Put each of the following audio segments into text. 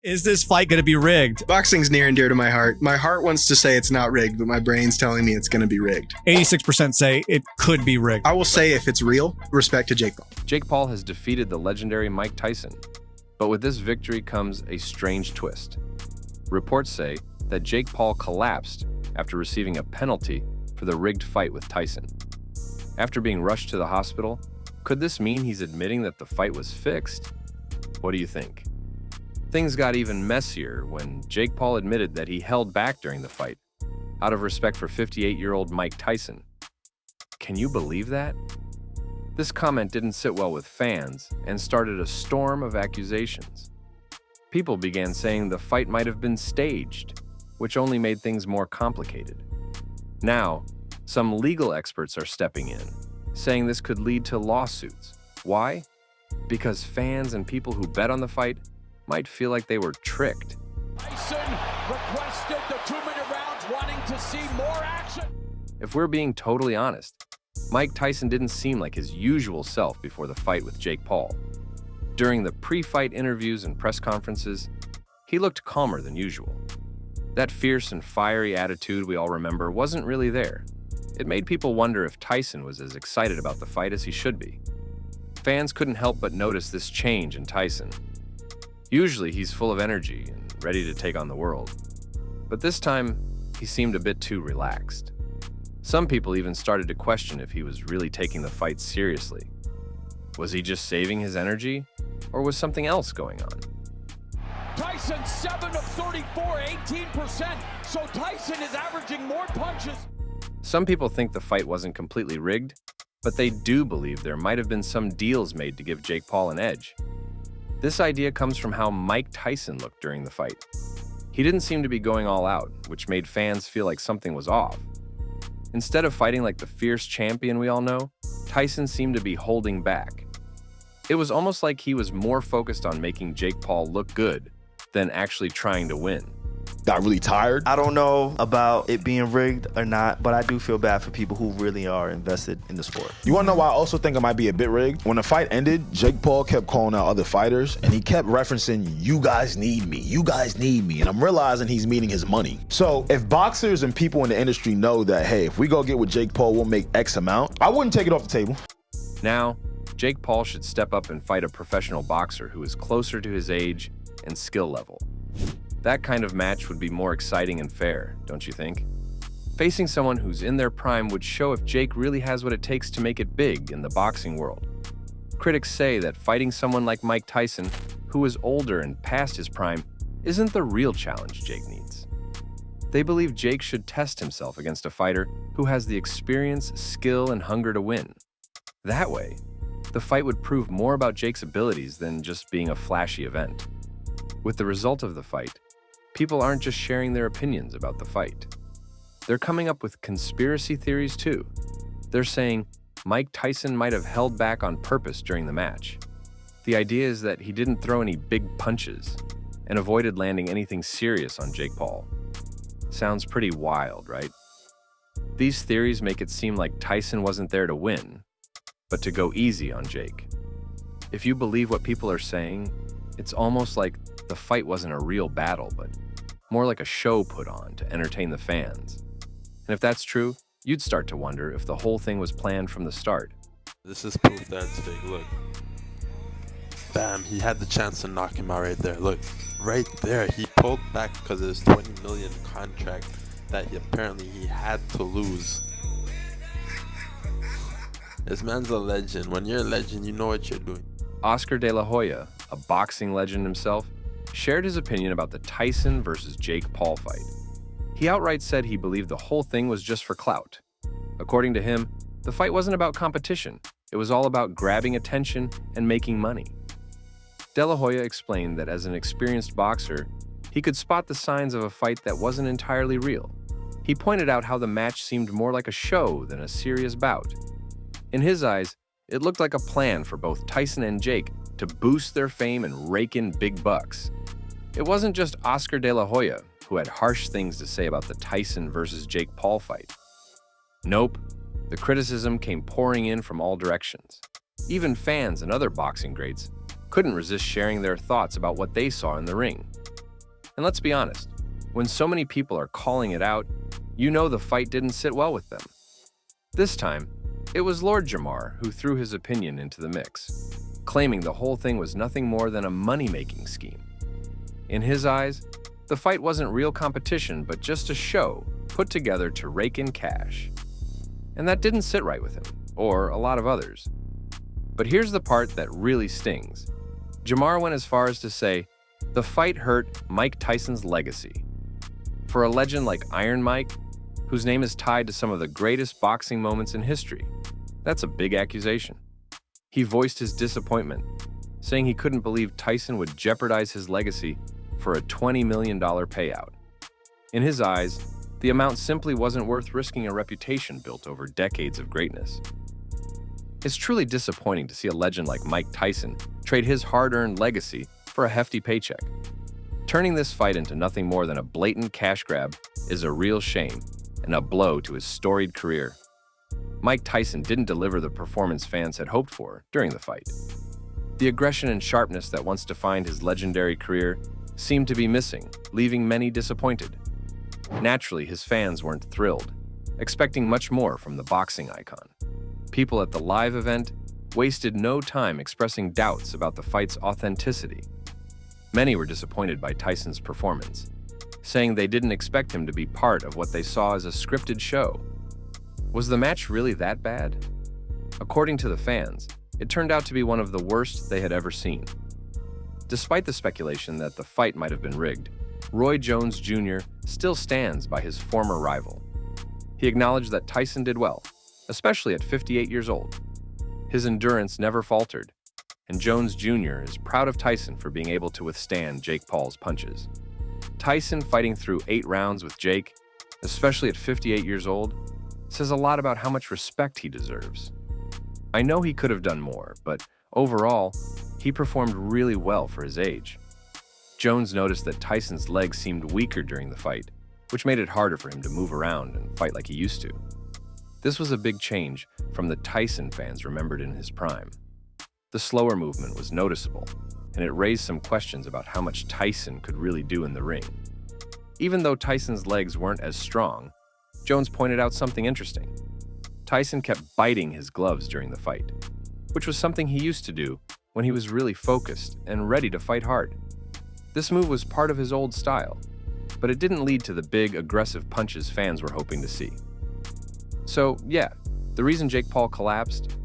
Is this fight going to be rigged? Boxing's near and dear to my heart. My heart wants to say it's not rigged, but my brain's telling me it's going to be rigged. 86% say it could be rigged. I will say if it's real, respect to Jake Paul. Jake Paul has defeated the legendary Mike Tyson. But with this victory comes a strange twist. Reports say that Jake Paul collapsed after receiving a penalty for the rigged fight with Tyson. After being rushed to the hospital, could this mean he's admitting that the fight was fixed? What do you think? Things got even messier when Jake Paul admitted that he held back during the fight, out of respect for 58-year-old Mike Tyson. Can you believe that? This comment didn't sit well with fans and started a storm of accusations. People began saying the fight might have been staged, which only made things more complicated. Now, some legal experts are stepping in, saying this could lead to lawsuits. Why? Because fans and people who bet on the fight might feel like they were tricked. Tyson requested the 2-minute rounds, wanting to see more action. If we're being totally honest, Mike Tyson didn't seem like his usual self before the fight with Jake Paul. During the pre-fight interviews and press conferences, he looked calmer than usual. That fierce and fiery attitude we all remember wasn't really there. It made people wonder if Tyson was as excited about the fight as he should be. Fans couldn't help but notice this change in Tyson. Usually he's full of energy and ready to take on the world. But this time, he seemed a bit too relaxed. Some people even started to question if he was really taking the fight seriously. Was he just saving his energy, or was something else going on? Tyson 7 of 34, 18%. So Tyson is averaging more punches. Some people think the fight wasn't completely rigged, but they do believe there might have been some deals made to give Jake Paul an edge. This idea comes from how Mike Tyson looked during the fight. He didn't seem to be going all out, which made fans feel like something was off. Instead of fighting like the fierce champion we all know, Tyson seemed to be holding back. It was almost like he was more focused on making Jake Paul look good than actually trying to win. Got really tired. I don't know about it being rigged or not, but I do feel bad for people who really are invested in the sport. You want to know why I also think it might be a bit rigged? When the fight ended, Jake Paul kept calling out other fighters, and he kept referencing, "You guys need me, you guys need me," and I'm realizing he's meaning his money. So if boxers and people in the industry know that, hey, if we go get with Jake Paul, we'll make X amount, I wouldn't take it off the table. Now, Jake Paul should step up and fight a professional boxer who is closer to his age and skill level. That kind of match would be more exciting and fair, don't you think? Facing someone who's in their prime would show if Jake really has what it takes to make it big in the boxing world. Critics say that fighting someone like Mike Tyson, who is older and past his prime, isn't the real challenge Jake needs. They believe Jake should test himself against a fighter who has the experience, skill, and hunger to win. That way, the fight would prove more about Jake's abilities than just being a flashy event. With the result of the fight, people aren't just sharing their opinions about the fight. They're coming up with conspiracy theories too. They're saying Mike Tyson might have held back on purpose during the match. The idea is that he didn't throw any big punches and avoided landing anything serious on Jake Paul. Sounds pretty wild, right? These theories make it seem like Tyson wasn't there to win, but to go easy on Jake. If you believe what people are saying, it's almost like the fight wasn't a real battle, but more like a show put on to entertain the fans. And if that's true, you'd start to wonder if the whole thing was planned from the start. This is proof that it's fake. Look. Bam, he had the chance to knock him out right there. Look, right there. He pulled back because of his $20 million contract that he had to lose. This man's a legend. When you're a legend, you know what you're doing. Oscar De La Hoya, a boxing legend himself, shared his opinion about the Tyson versus Jake Paul fight. He outright said he believed the whole thing was just for clout. According to him, the fight wasn't about competition. It was all about grabbing attention and making money. De La Hoya explained that as an experienced boxer, he could spot the signs of a fight that wasn't entirely real. He pointed out how the match seemed more like a show than a serious bout. In his eyes, it looked like a plan for both Tyson and Jake to boost their fame and rake in big bucks. It wasn't just Oscar De La Hoya who had harsh things to say about the Tyson versus Jake Paul fight. Nope, the criticism came pouring in from all directions. Even fans and other boxing greats couldn't resist sharing their thoughts about what they saw in the ring. And let's be honest, when so many people are calling it out, you know the fight didn't sit well with them. This time, it was Lord Jamar who threw his opinion into the mix, claiming the whole thing was nothing more than a money-making scheme. In his eyes, the fight wasn't real competition, but just a show put together to rake in cash. And that didn't sit right with him, or a lot of others. But here's the part that really stings. Jamar went as far as to say, the fight hurt Mike Tyson's legacy. For a legend like Iron Mike, whose name is tied to some of the greatest boxing moments in history, that's a big accusation. He voiced his disappointment, saying he couldn't believe Tyson would jeopardize his legacy for a $20 million payout. In his eyes, the amount simply wasn't worth risking a reputation built over decades of greatness. It's truly disappointing to see a legend like Mike Tyson trade his hard-earned legacy for a hefty paycheck. Turning this fight into nothing more than a blatant cash grab is a real shame and a blow to his storied career. Mike Tyson didn't deliver the performance fans had hoped for during the fight. The aggression and sharpness that once defined his legendary career seemed to be missing, leaving many disappointed. Naturally, his fans weren't thrilled, expecting much more from the boxing icon. People at the live event wasted no time expressing doubts about the fight's authenticity. Many were disappointed by Tyson's performance, saying they didn't expect him to be part of what they saw as a scripted show. Was the match really that bad? According to the fans, it turned out to be one of the worst they had ever seen. Despite the speculation that the fight might have been rigged, Roy Jones Jr. still stands by his former rival. He acknowledged that Tyson did well, especially at 58 years old. His endurance never faltered, and Jones Jr. is proud of Tyson for being able to withstand Jake Paul's punches. Tyson fighting through 8 rounds with Jake, especially at 58 years old, says a lot about how much respect he deserves. I know he could have done more, but overall, he performed really well for his age. Jones noticed that Tyson's legs seemed weaker during the fight, which made it harder for him to move around and fight like he used to. This was a big change from the Tyson fans remembered in his prime. The slower movement was noticeable, and it raised some questions about how much Tyson could really do in the ring. Even though Tyson's legs weren't as strong, Jones pointed out something interesting. Tyson kept biting his gloves during the fight, which was something he used to do when he was really focused and ready to fight hard. This move was part of his old style, but it didn't lead to the big, aggressive punches fans were hoping to see. So, yeah, the reason Jake Paul collapsed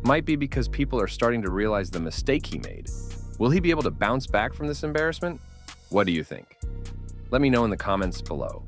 might be because people are starting to realize the mistake he made. Will he be able to bounce back from this embarrassment? What do you think? Let me know in the comments below.